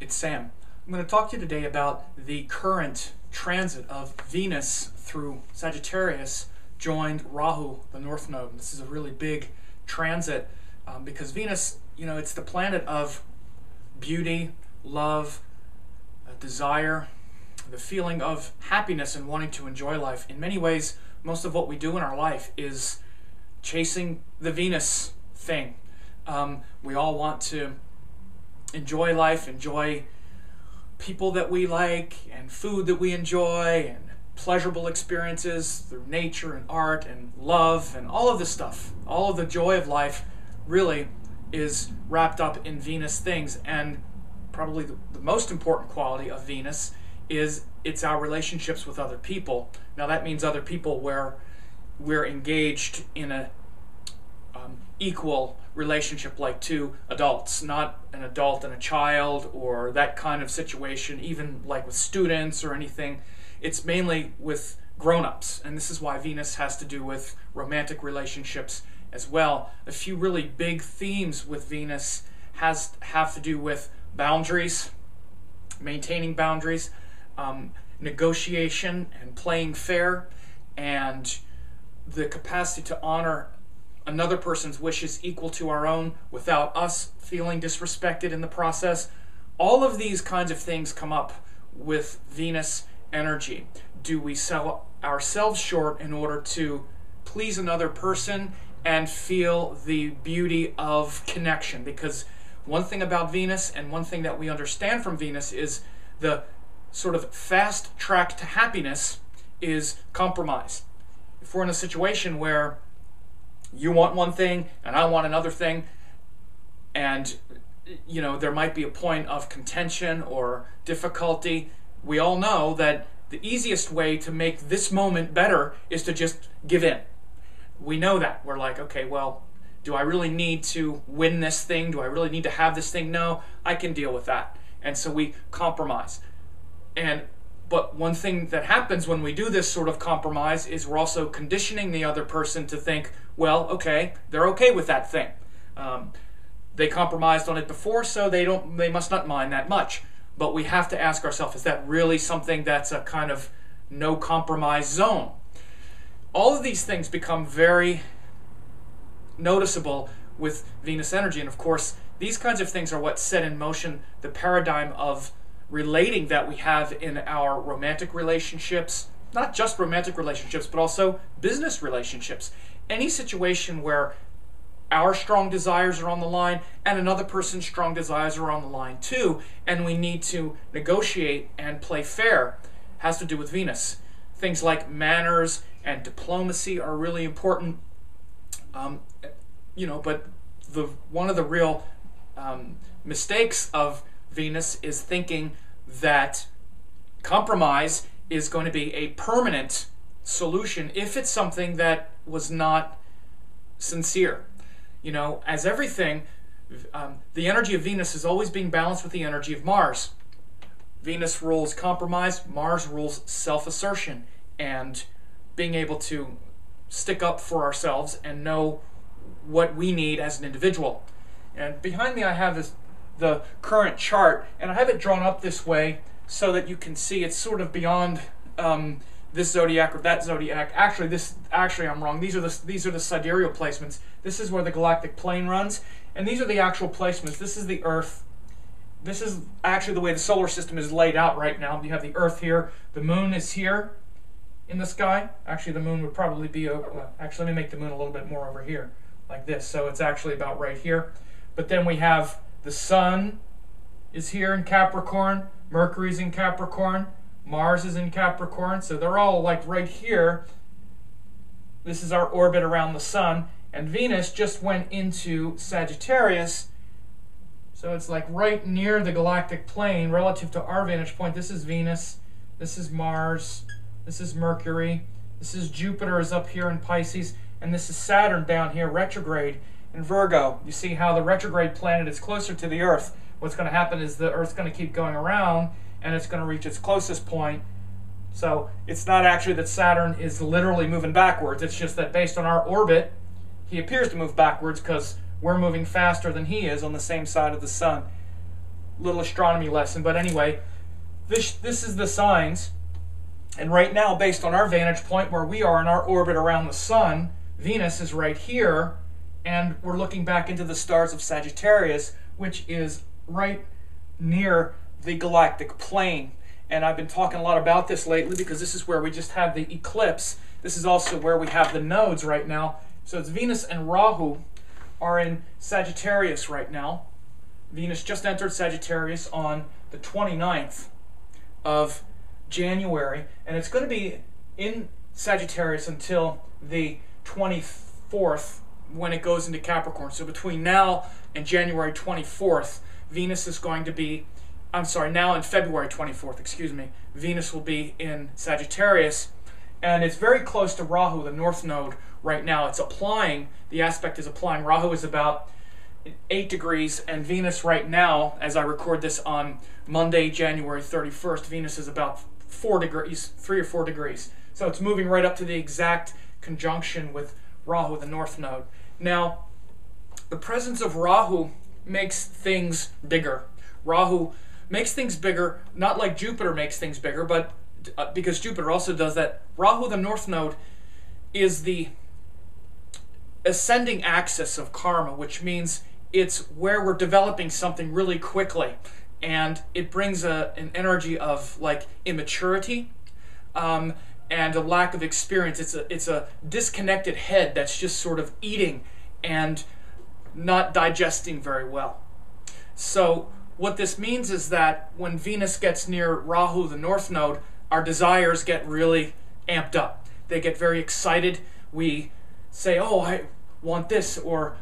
it's Sam. I'm going to talk to you today about the current transit of Venus through Sagittarius joined Rahu, the North Node. This is a really big transit because Venus, it's the planet of beauty, love, desire, the feeling of happiness and wanting to enjoy life. In many ways, most of what we do in our life is chasing the Venus thing. We all want to enjoy life, enjoy people that we like, and food that we enjoy, and pleasurable experiences through nature and art and love and all of this stuff. All of the joy of life really is wrapped up in Venus things, and probably the most important quality of Venus is it's our relationships with other people. Now that means other people where we're engaged in a equal relationship, like two adults, not an adult and a child or that kind of situation, even like with students or anything. It's mainly with grown-ups, and this is why Venus has to do with romantic relationships as well. A few really big themes with Venus have to do with boundaries, maintaining boundaries, negotiation and playing fair, and the capacity to honor another person's wishes equal to our own without us feeling disrespected in the process. All of these kinds of things come up with Venus energy. Do we sell ourselves short in order to please another person and feel the beauty of connection? Because one thing about Venus, and one thing that we understand from Venus, is the sort of fast track to happiness is compromise. If we're in a situation where you want one thing and I want another thing, and there might be a point of contention or difficulty, we all know that the easiest way to make this moment better is to just give in. We know that. We're like, okay, well, do I really need to win this thing? Do I really need to have this thing? No, I can deal with that. And so we compromise. But one thing that happens when we do this sort of compromise is we're also conditioning the other person to think, well, okay, they're okay with that thing. They compromised on it before, so they must not mind that much. But we have to ask ourselves, is that really something that's a kind of no compromise zone? All of these things become very noticeable with Venus energy, and of course, these kinds of things are what set in motion the paradigm of relating that we have in our romantic relationships, not just romantic relationships, but also business relationships. Any situation where our strong desires are on the line and another person's strong desires are on the line too, and we need to negotiate and play fair, has to do with Venus. Things like manners and diplomacy are really important, but one of the real mistakes of Venus is thinking that compromise is going to be a permanent solution if it's something that was not sincere. As everything, the energy of Venus is always being balanced with the energy of Mars. Venus rules compromise, Mars rules self-assertion and being able to stick up for ourselves and know what we need as an individual. And behind me I have the current chart, and I have it drawn up this way so that you can see it's sort of beyond this zodiac or that zodiac. Actually, I'm wrong. These are the sidereal placements. This is where the galactic plane runs, and these are the actual placements. This is the Earth. This is actually the way the solar system is laid out right now. You have the Earth here. The Moon is here in the sky. Actually, the Moon would probably be actually, let me make the Moon a little bit more over here, like this. So it's actually about right here. But then we have the Sun is here in Capricorn, Mercury's in Capricorn, Mars is in Capricorn, so they're all like right here. This is our orbit around the Sun, and Venus just went into Sagittarius, so it's like right near the galactic plane relative to our vantage point. This is Venus, this is Mars, this is Mercury, this is Jupiter is up here in Pisces, and this is Saturn down here, retrograde in Virgo. You see how the retrograde planet is closer to the Earth. What's going to happen is the Earth's going to keep going around, and it's going to reach its closest point. So it's not actually that Saturn is literally moving backwards. It's just that based on our orbit, he appears to move backwards because we're moving faster than he is on the same side of the Sun. little astronomy lesson. But anyway, this is the signs. And right now, based on our vantage point where we are in our orbit around the sun, Venus is right here, and we're looking back into the stars of Sagittarius, which is right near the galactic plane. And I've been talking a lot about this lately because this is where we just have the eclipse. This is also where we have the nodes right now. So it's Venus and Rahu are in Sagittarius right now. Venus just entered Sagittarius on the 29th of January, and it's going to be in Sagittarius until the 24th when it goes into Capricorn. So between now and January 24th, Venus is going to be, I'm sorry, now and February 24th, excuse me, Venus will be in Sagittarius, and it's very close to Rahu, the north node, right now. It's applying, the aspect is applying. Rahu is about 8 degrees, and Venus right now, as I record this on Monday, January 31st, Venus is about 4 degrees, 3 or 4 degrees. So it's moving right up to the exact conjunction with Rahu, the north node. Now, the presence of Rahu makes things bigger. Rahu makes things bigger, not like Jupiter makes things bigger, but because Jupiter also does that. Rahu, the north node, is the ascending axis of karma, which means it's where we're developing something really quickly, and it brings an energy of like immaturity and a lack of experience. It's a disconnected head that's just sort of eating and not digesting very well. So what this means is that when Venus gets near Rahu, the north node, our desires get really amped up. They get very excited. We say, oh, I want this, or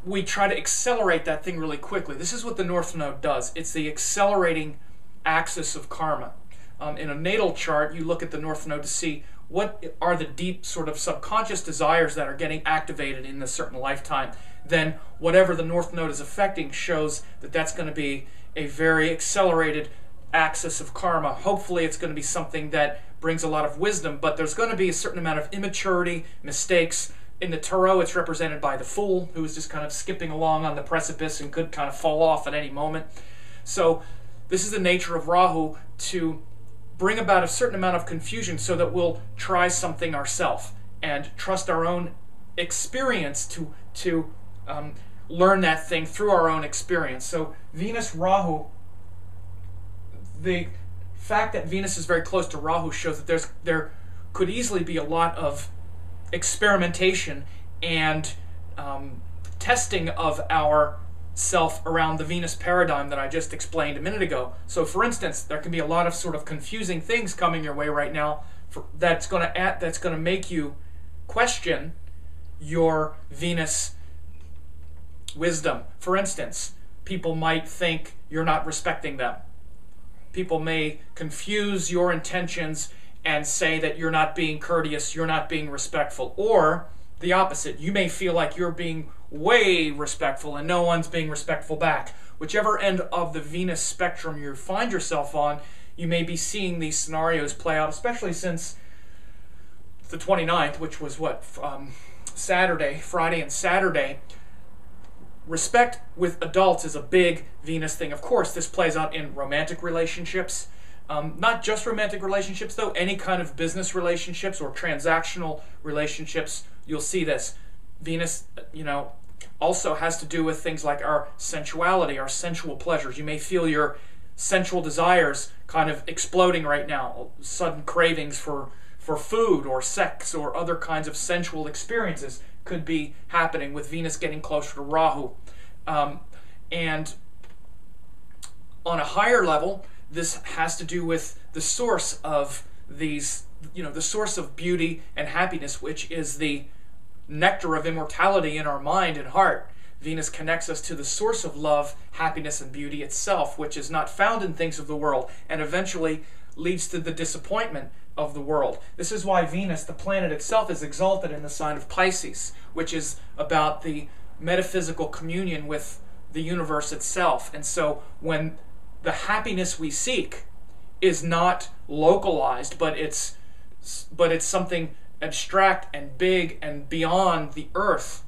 we try to accelerate that thing really quickly. This is what the north node does. It's the accelerating axis of karma. In a natal chart, you look at the north node to see what are the deep sort of subconscious desires that are getting activated in a certain lifetime. Then whatever the north node is affecting shows that that's going to be a very accelerated axis of karma. Hopefully it's going to be something that brings a lot of wisdom, but there's going to be a certain amount of immaturity, mistakes. In the tarot, it's represented by the Fool, who is just kind of skipping along on the precipice and could kind of fall off at any moment. So this is the nature of Rahu, to bring about a certain amount of confusion so that we'll try something ourselves and trust our own experience to learn that thing through our own experience. So Venus, Rahu, the fact that Venus is very close to Rahu shows that there could easily be a lot of experimentation and testing of our self around the Venus paradigm that I just explained a minute ago. So for instance, there can be a lot of sort of confusing things coming your way right now that's going to make you question your Venus wisdom. For instance, people might think you're not respecting them. People may confuse your intentions and say that you're not being courteous, you're not being respectful. Or the opposite, you may feel like you're being way respectful and no one's being respectful back. Whichever end of the Venus spectrum you find yourself on, you may be seeing these scenarios play out, especially since the 29th, which was what, Saturday, Friday and Saturday. Respect with adults is a big Venus thing. Of course, this plays out in romantic relationships. Not just romantic relationships, though. Any kind of business relationships or transactional relationships, you'll see this. Venus, also has to do with things like our sensuality, our sensual pleasures. You may feel your sensual desires kind of exploding right now. Sudden cravings for food or sex or other kinds of sensual experiences could be happening with Venus getting closer to Rahu. And on a higher level, this has to do with the source of these, the source of beauty and happiness, which is the nectar of immortality in our mind and heart. Venus connects us to the source of love, happiness, and beauty itself, which is not found in things of the world, and eventually leads to the disappointment of the world. This is why Venus, the planet itself, is exalted in the sign of Pisces, which is about the metaphysical communion with the universe itself. And so when the happiness we seek is not localized, but it's something abstract and big and beyond the earth,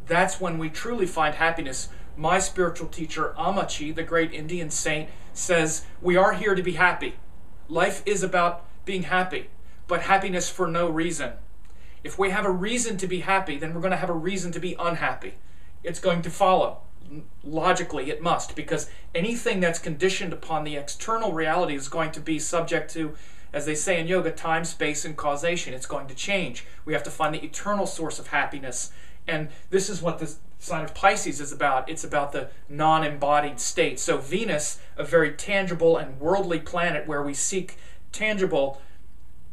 that's when we truly find happiness. my spiritual teacher, Amma, the great Indian saint, says we are here to be happy. Life is about being happy, but happiness for no reason. If we have a reason to be happy, then we're going to have a reason to be unhappy. It's going to follow. Logically, it must, because anything that's conditioned upon the external reality is going to be subject to, as they say in yoga, time, space, and causation. It's going to change. We have to find the eternal source of happiness. And this is what the sign of Pisces is about. It's about the non-embodied state. So Venus, a very tangible and worldly planet where we seek tangible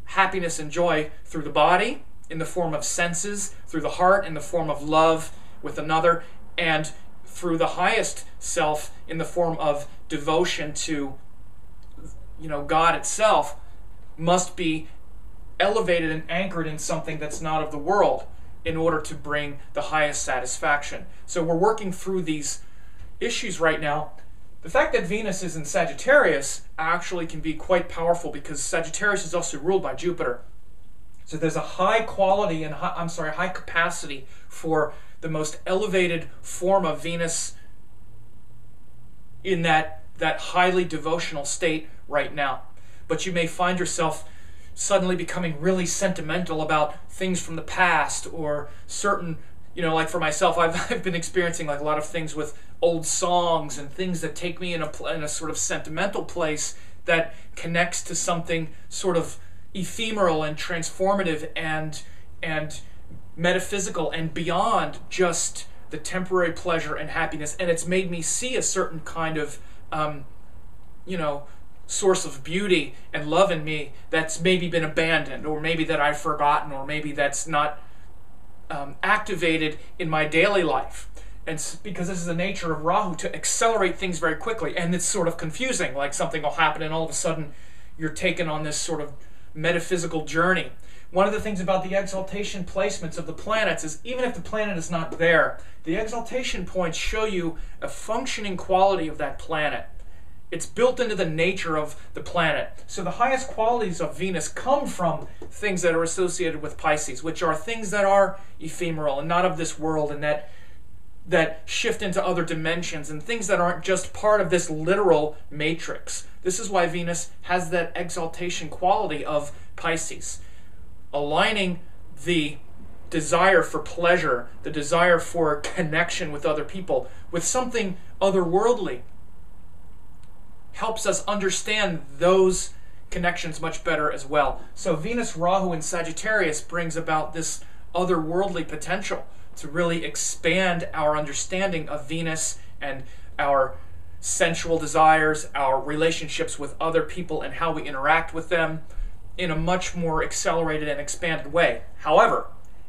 happiness and joy through the body, in the form of senses, through the heart, in the form of love with another, and through the highest self in the form of devotion to, God itself, must be elevated and anchored in something that's not of the world in order to bring the highest satisfaction. So we're working through these issues right now. The fact that Venus is in Sagittarius actually can be quite powerful because Sagittarius is also ruled by Jupiter. So there's a high quality and high capacity for the most elevated form of Venus in that highly devotional state right now. But you may find yourself suddenly becoming really sentimental about things from the past, or certain, like for myself, I've been experiencing like a lot of things with old songs and things that take me in a sort of sentimental place that connects to something sort of ephemeral and transformative and metaphysical and beyond just the temporary pleasure and happiness. And it's made me see a certain kind of source of beauty and love in me that's maybe been abandoned, or maybe that I've forgotten, or maybe that's not activated in my daily life. And because this is the nature of Rahu, to accelerate things very quickly, and it's sort of confusing, like something will happen and all of a sudden you're taken on this sort of metaphysical journey. One of the things about the exaltation placements of the planets is, even if the planet is not there, the exaltation points show you a functioning quality of that planet. It's built into the nature of the planet. So the highest qualities of Venus come from things that are associated with Pisces, which are things that are ephemeral and not of this world, and that shift into other dimensions, and things that aren't just part of this literal matrix. This is why Venus has that exaltation quality of Pisces, aligning the desire for pleasure, the desire for connection with other people, with something otherworldly. Helps us understand those connections much better as well. So Venus, Rahu, and Sagittarius brings about this otherworldly potential to really expand our understanding of Venus and our sensual desires, our relationships with other people, and how we interact with them in a much more accelerated and expanded way. However,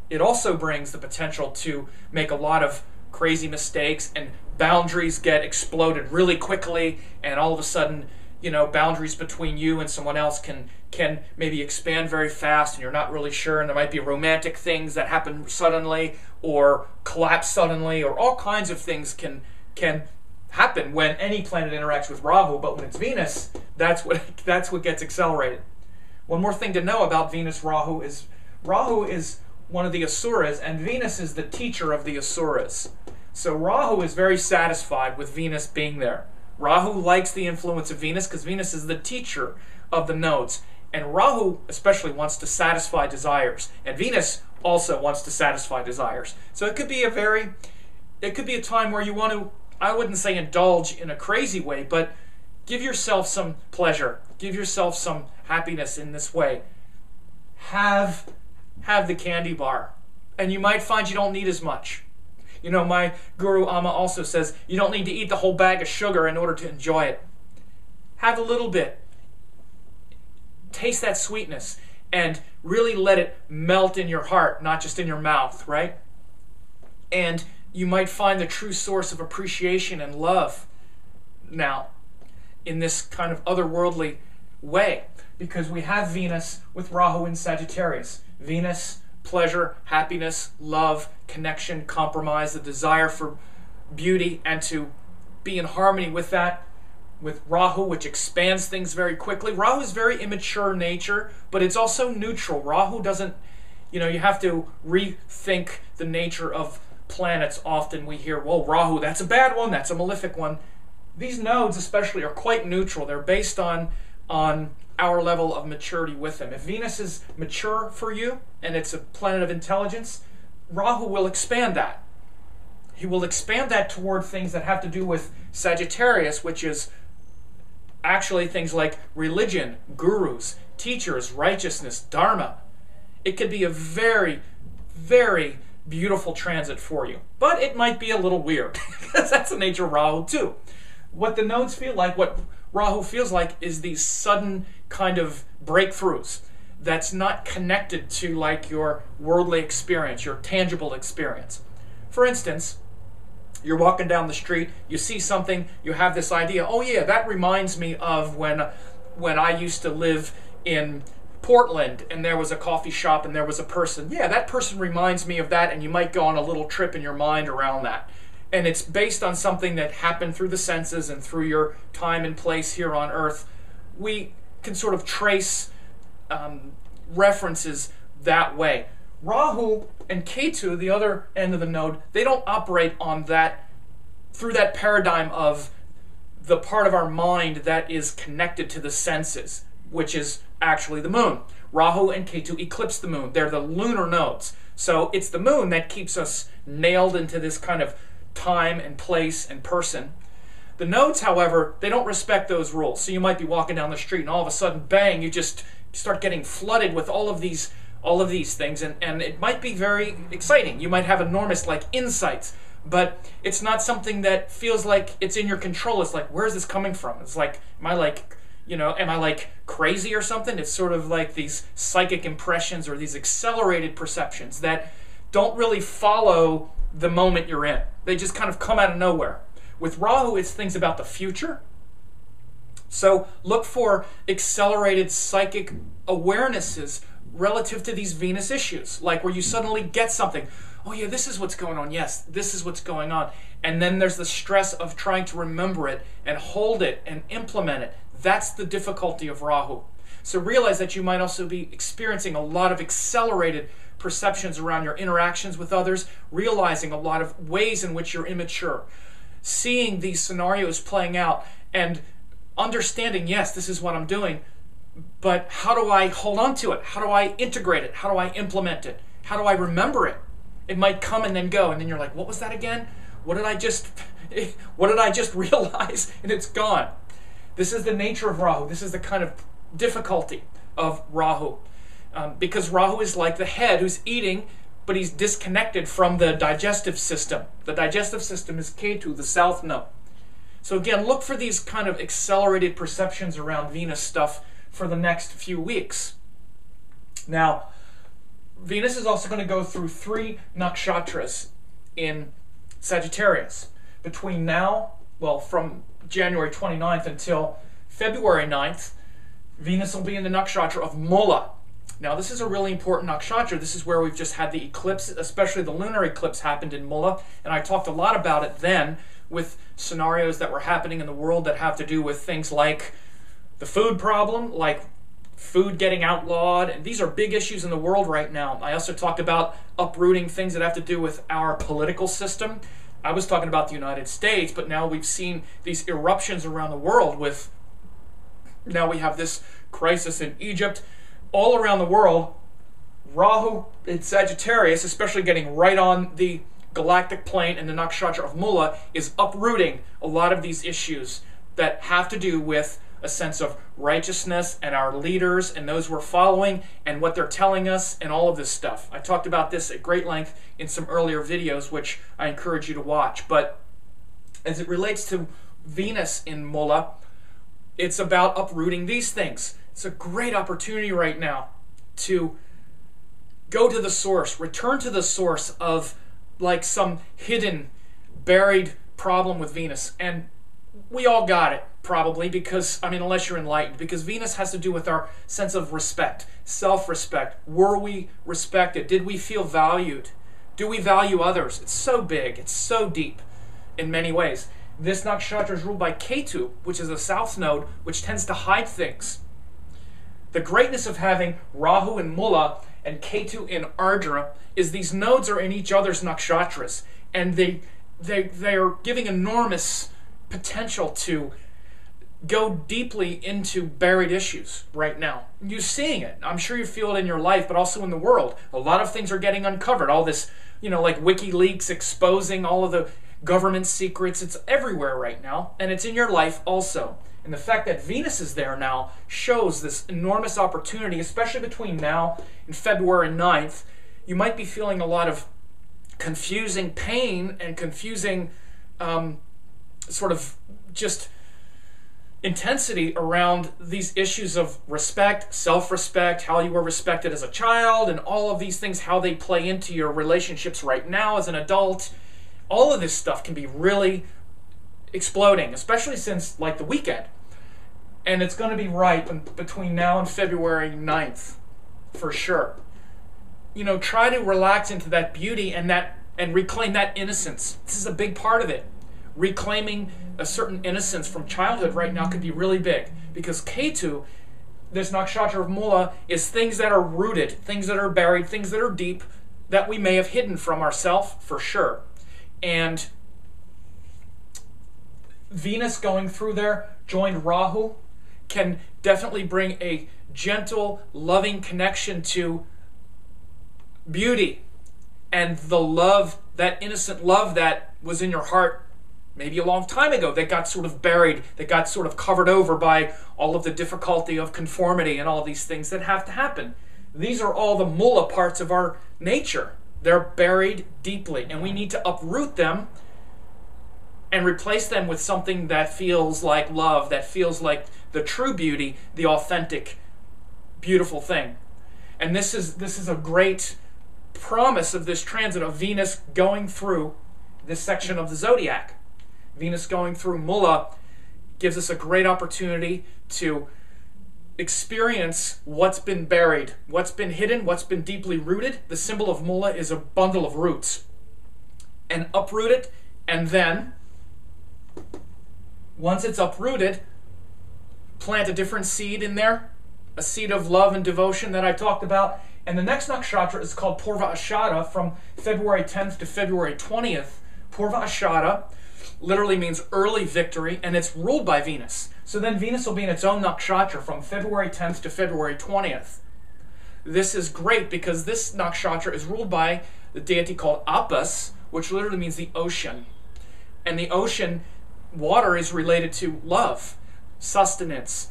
it also brings the potential to make a lot of crazy mistakes, and boundaries get exploded really quickly, and all of a sudden, boundaries between you and someone else can maybe expand very fast, and you're not really sure, and there might be romantic things that happen suddenly or collapse suddenly, or all kinds of things can happen when any planet interacts with Rahu. But when it's Venus, that's what gets accelerated. One more thing to know about Venus Rahu is one of the Asuras, and Venus is the teacher of the Asuras. So Rahu is very satisfied with Venus being there. Rahu likes the influence of Venus because Venus is the teacher of the nodes. And Rahu especially wants to satisfy desires. And Venus also wants to satisfy desires. So it could be a time where you want to, I wouldn't say indulge in a crazy way, but give yourself some pleasure. Give yourself some happiness in this way. Have the candy bar. And you might find you don't need as much. My guru Amma also says you don't need to eat the whole bag of sugar in order to enjoy it. Have a little bit. Taste that sweetness and really let it melt in your heart, not just in your mouth, right? And you might find the true source of appreciation and love now in this kind of otherworldly way, because we have Venus with Rahu in Sagittarius. Venus, pleasure, happiness, love, connection, compromise, the desire for beauty, and to be in harmony with that, with Rahu, which expands things very quickly. Rahu is very immature nature, but it's also neutral. Rahu doesn't, you have to rethink the nature of planets, often we hear, well, Rahu, that's a bad one, that's a malefic one. These nodes especially are quite neutral. They're based on our level of maturity with them. If Venus is mature for you, and it's a planet of intelligence, Rahu will expand that. He will expand that toward things that have to do with Sagittarius, which is actually things like religion, gurus, teachers, righteousness, dharma. It could be a very, very beautiful transit for you. But it might be a little weird, because that's the nature of Rahu too. What the nodes feel like, what Rahu feels like, is these sudden kind of breakthroughs that's not connected to like your worldly experience, your tangible experience. For instance, you're walking down the street, you see something, you have this idea, oh yeah, that reminds me of when I used to live in Portland and there was a coffee shop and there was a person. Yeah, that person reminds me of that, and you might go on a little trip in your mind around that. And it's based on something that happened through the senses and through your time and place here on Earth. We can sort of trace references that way. Rahu and Ketu, the other end of the node, they don't operate on that, through that paradigm of the part of our mind that is connected to the senses, which is actually the moon. Rahu and Ketu eclipse the moon. They're the lunar nodes. So it's the moon that keeps us nailed into this kind of time and place and person. The nodes, however, they don't respect those rules. So you might be walking down the street and all of a sudden, bang, you just start getting flooded with all of these things, and it might be very exciting. You might have enormous like insights, but it's not something that feels like it's in your control. It's like, where's this coming from? It's like, am I like crazy or something? It's sort of like these psychic impressions or these accelerated perceptions that don't really follow the moment you're in. They just kind of come out of nowhere. With Rahu, it's things about the future. So look for accelerated psychic awarenesses relative to these Venus issues, like where you suddenly get something. Oh yeah, this is what's going on. Yes, this is what's going on. And then there's the stress of trying to remember it and hold it and implement it. That's the difficulty of Rahu. So realize that you might also be experiencing a lot of accelerated perceptions around your interactions with others, realizing a lot of ways in which you're immature, seeing these scenarios playing out and understanding, yes, this is what I'm doing, but how do I hold on to it? How do I integrate it? How do I implement it? How do I remember it? It might come and then go, and then you're like, what was that again? What did I just realize? And it's gone. This is the nature of Rahu. This is the kind of difficulty of Rahu. Because Rahu is like the head who's eating, but he's disconnected from the digestive system. The digestive system is Ketu, the south node. So again, look for these kind of accelerated perceptions around Venus stuff for the next few weeks. Now, Venus is also going to go through 3 nakshatras in Sagittarius. Between now, well, from January 29th until February 9th, Venus will be in the nakshatra of Mula. Now, this is a really important nakshatra. This is where we've just had the eclipse, especially the lunar eclipse happened in Mula, and I talked a lot about it then with scenarios that were happening in the world that have to do with things like the food problem, like food getting outlawed, and these are big issues in the world right now. I also talked about uprooting things that have to do with our political system. I was talking about the United States, but now we've seen these eruptions around the world with, now we have this crisis in Egypt. All around the world, Rahu in Sagittarius, especially getting right on the galactic plane and the nakshatra of Mula, is uprooting a lot of these issues that have to do with a sense of righteousness and our leaders and those we're following and what they're telling us and all of this stuff. I talked about this at great length in some earlier videos, which I encourage you to watch. But as it relates to Venus in Mula, it's about uprooting these things. It's a great opportunity right now to go to the source, return to the source of like some hidden, buried problem with Venus. And we all got it, probably, because, I mean, unless you're enlightened, because Venus has to do with our sense of respect, self-respect. Were we respected? Did we feel valued? Do we value others? It's so big, it's so deep in many ways. This nakshatra is ruled by Ketu, which is a south node, which tends to hide things. The greatness of having Rahu in Mula and Ketu in Ardra is these nodes are in each other's nakshatras. and they are giving enormous potential to go deeply into buried issues right now. You're seeing it. I'm sure you feel it in your life, but also in the world. A lot of things are getting uncovered. All this, like WikiLeaks exposing all of the government secrets. It's everywhere right now, and it's in your life also. And the fact that Venus is there now shows this enormous opportunity, especially between now and February 9th. You might be feeling a lot of confusing pain and confusing sort of just intensity around these issues of respect, self-respect, how you were respected as a child, and all of these things, how they play into your relationships right now as an adult. All of this stuff can be really exploding, especially since like the weekend. And it's going to be right between now and February 9th, for sure. Try to relax into that beauty and reclaim that innocence. This is a big part of it. Reclaiming a certain innocence from childhood right now could be really big, because Ketu, this nakshatra of Mula, is things that are rooted, things that are buried, things that are deep, that we may have hidden from ourselves, for sure. And Venus going through there, joined Rahu, can definitely bring a gentle, loving connection to beauty and the love, that innocent love that was in your heart maybe a long time ago, that got sort of buried, that got sort of covered over by all of the difficulty of conformity and all these things that have to happen. These are all the Mula parts of our nature. They're buried deeply, and we need to uproot them and replace them with something that feels like love, that feels like the true beauty, the authentic, beautiful thing. And this is a great promise of this transit of Venus going through this section of the zodiac. Venus going through Mula gives us a great opportunity to experience what's been buried, what's been hidden, what's been deeply rooted. The symbol of Mula is a bundle of roots. And uproot it, and then, once it's uprooted, plant a different seed in there, a seed of love and devotion that I talked about. And the next nakshatra is called Purva Ashada, from February 10th to February 20th. Purva Ashada literally means early victory, and it's ruled by Venus. So then Venus will be in its own nakshatra from February 10th to February 20th. This is great because this nakshatra is ruled by the deity called Appas, which literally means the ocean. And the ocean, water, is related to love, sustenance,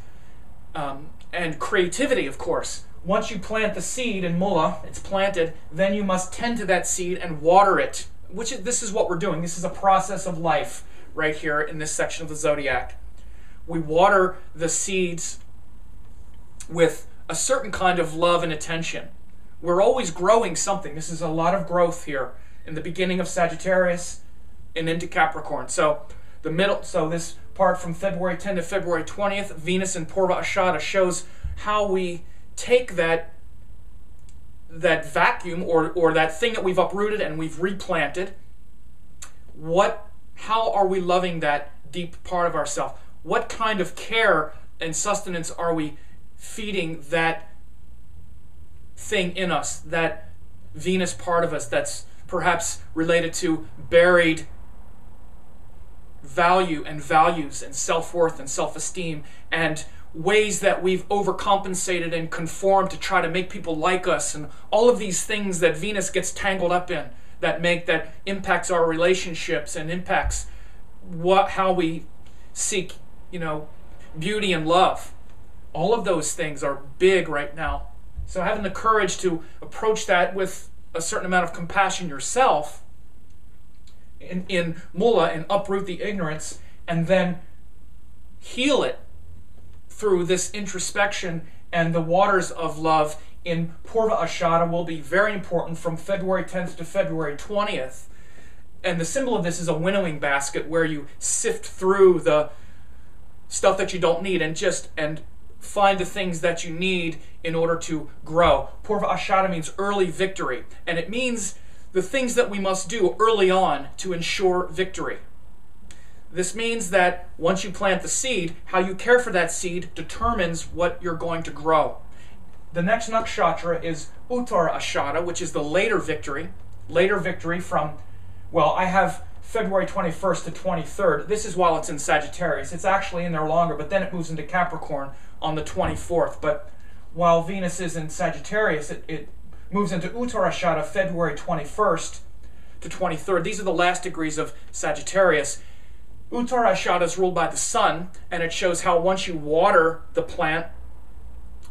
and creativity, of course. Once you plant the seed in Mula, it's planted, then you must tend to that seed and water it. This is what we're doing. This is a process of life right here in this section of the zodiac. We water the seeds with a certain kind of love and attention. We're always growing something. This is a lot of growth here in the beginning of Sagittarius and into Capricorn. So this part from February 10th to February 20th, Venus in Purva Ashada, shows how we take that vacuum or that thing that we've uprooted and we've replanted. How are we loving that deep part of ourselves? What kind of care and sustenance are we feeding that thing in us, that Venus part of us that's perhaps related to buried value and values and self-worth and self-esteem, and ways that we've overcompensated and conformed to try to make people like us, and all of these things that Venus gets tangled up in that impacts our relationships and impacts how we seek, beauty and love. All of those things are big right now. So having the courage to approach that with a certain amount of compassion yourself in Mula, and uproot the ignorance, and then heal it through this introspection and the waters of love in Purva Ashada, will be very important from February 10th to February 20th. And the symbol of this is a winnowing basket, where you sift through the stuff that you don't need and find the things that you need in order to grow. Purva Ashada means early victory, and it means the things that we must do early on to ensure victory. This means that once you plant the seed, how you care for that seed determines what you're going to grow. The next nakshatra is Uttara Ashada, which is the later victory from Well, I have February 21st to 23rd. This is while it's in Sagittarius. It's actually in there longer, but then it moves into Capricorn on the 24th. But while Venus is in Sagittarius, it moves into Uttarashada February 21st to 23rd. These are the last degrees of Sagittarius. Uttarashada is ruled by the sun, and it shows how once you water the plant,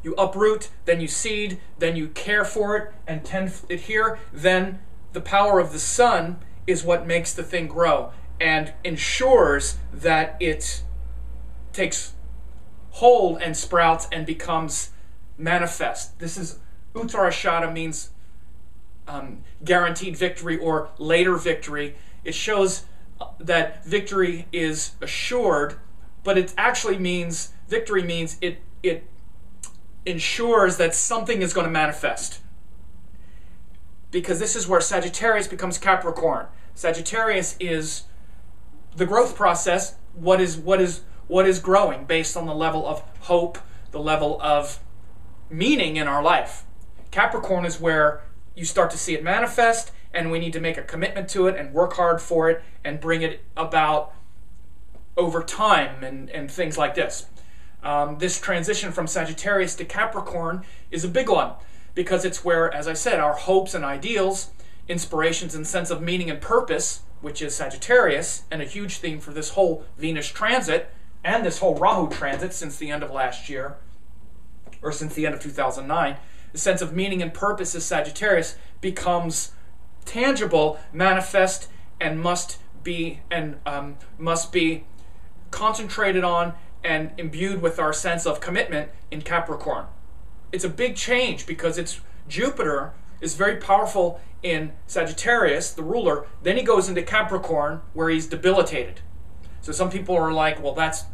you uproot, then you seed, then you care for it and tend it here, then the power of the sun is what makes the thing grow and ensures that it takes hold and sprouts and becomes manifest. This is Uttarashada, means guaranteed victory or later victory. It shows that victory is assured, but it actually means, victory means it ensures that something is going to manifest. Because this is where Sagittarius becomes Capricorn. Sagittarius is the growth process, what is growing based on the level of hope, the level of meaning in our life. Capricorn is where you start to see it manifest, and we need to make a commitment to it and work hard for it and bring it about over time and things like this. This transition from Sagittarius to Capricorn is a big one because it's where, as I said, our hopes and ideals, inspirations and sense of meaning and purpose, which is Sagittarius, and a huge theme for this whole Venus transit and this whole Rahu transit since the end of last year, or since the end of 2009, the sense of meaning and purpose as Sagittarius becomes tangible, manifest, and must be concentrated on and imbued with our sense of commitment in Capricorn. It's a big change because it's Jupiter is very powerful in Sagittarius, the ruler. Then he goes into Capricorn where he's debilitated. So some people are like, well, that's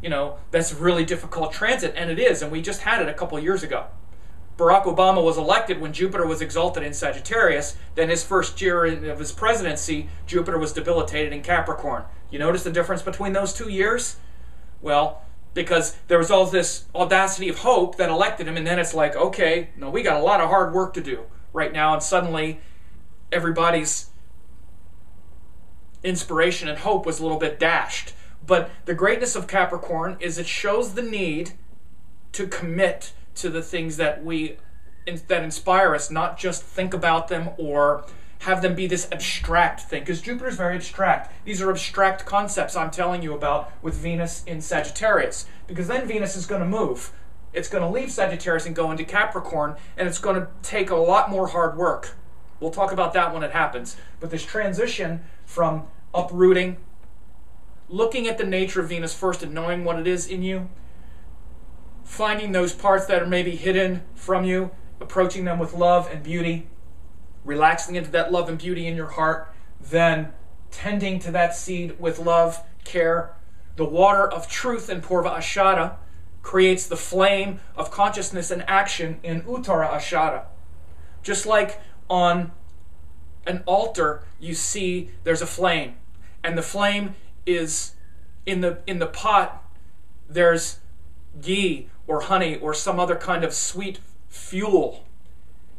a really difficult transit, and it is, and we just had it a couple years ago. Barack Obama was elected when Jupiter was exalted in Sagittarius. Then his first year of his presidency, Jupiter was debilitated in Capricorn. You notice the difference between those 2 years? Well, because there was all this audacity of hope that elected him, and then it's like, okay, no, we got a lot of hard work to do right now, and suddenly everybody's inspiration and hope was a little bit dashed. But the greatness of Capricorn is it shows the need to commit to the things that that inspire us, not just think about them or have them be this abstract thing, because Jupiter is very abstract. These are abstract concepts I'm telling you about with Venus in Sagittarius, because then Venus is going to move. It's going to leave Sagittarius and go into Capricorn, and it's going to take a lot more hard work. We'll talk about that when it happens. But this transition from uprooting, looking at the nature of Venus first and knowing what it is in you, finding those parts that are maybe hidden from you, approaching them with love and beauty, relaxing into that love and beauty in your heart, then tending to that seed with love, care. The water of truth in Purva Ashada creates the flame of consciousness and action in Uttara Ashada. Just like on an altar, you see there's a flame, and the flame is in the pot. There's ghee or honey or some other kind of sweet fuel.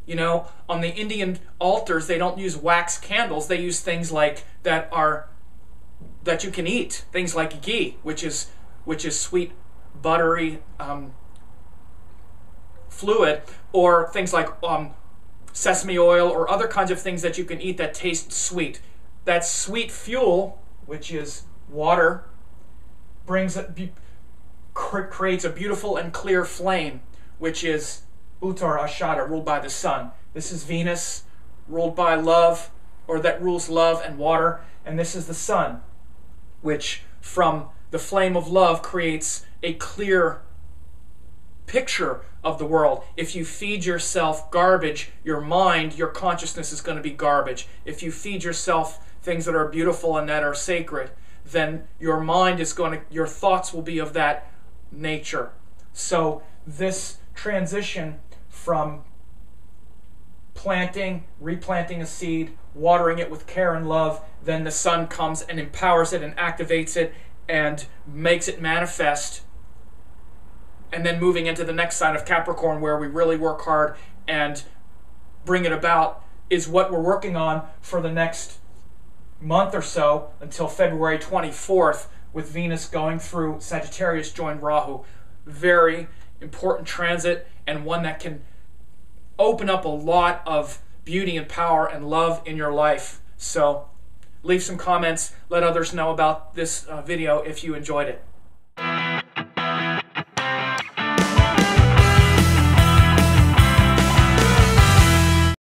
You know, on the Indian altars, they don't use wax candles. They use things like that you can eat. Things like ghee, which is sweet, buttery fluid, or things like sesame oil or other kinds of things that you can eat that taste sweet. That sweet fuel, which is water, creates a beautiful and clear flame, which is Uttara Ashada, ruled by the sun. This is Venus, ruled by love, or that rules love and water. And this is the sun, which from the flame of love creates a clear picture of the world. If you feed yourself garbage, your mind, your consciousness is going to be garbage. If you feed yourself things that are beautiful and that are sacred, then your mind is your thoughts will be of that nature. So this transition from replanting a seed, watering it with care and love, then the sun comes and empowers it and activates it and makes it manifest, and then moving into the next sign of Capricorn where we really work hard and bring it about is what we're working on for the next month or so until February 24th, with Venus going through Sagittarius joined Rahu. Very important transit, and one that can open up a lot of beauty and power and love in your life. So leave some comments, let others know about this video if you enjoyed it.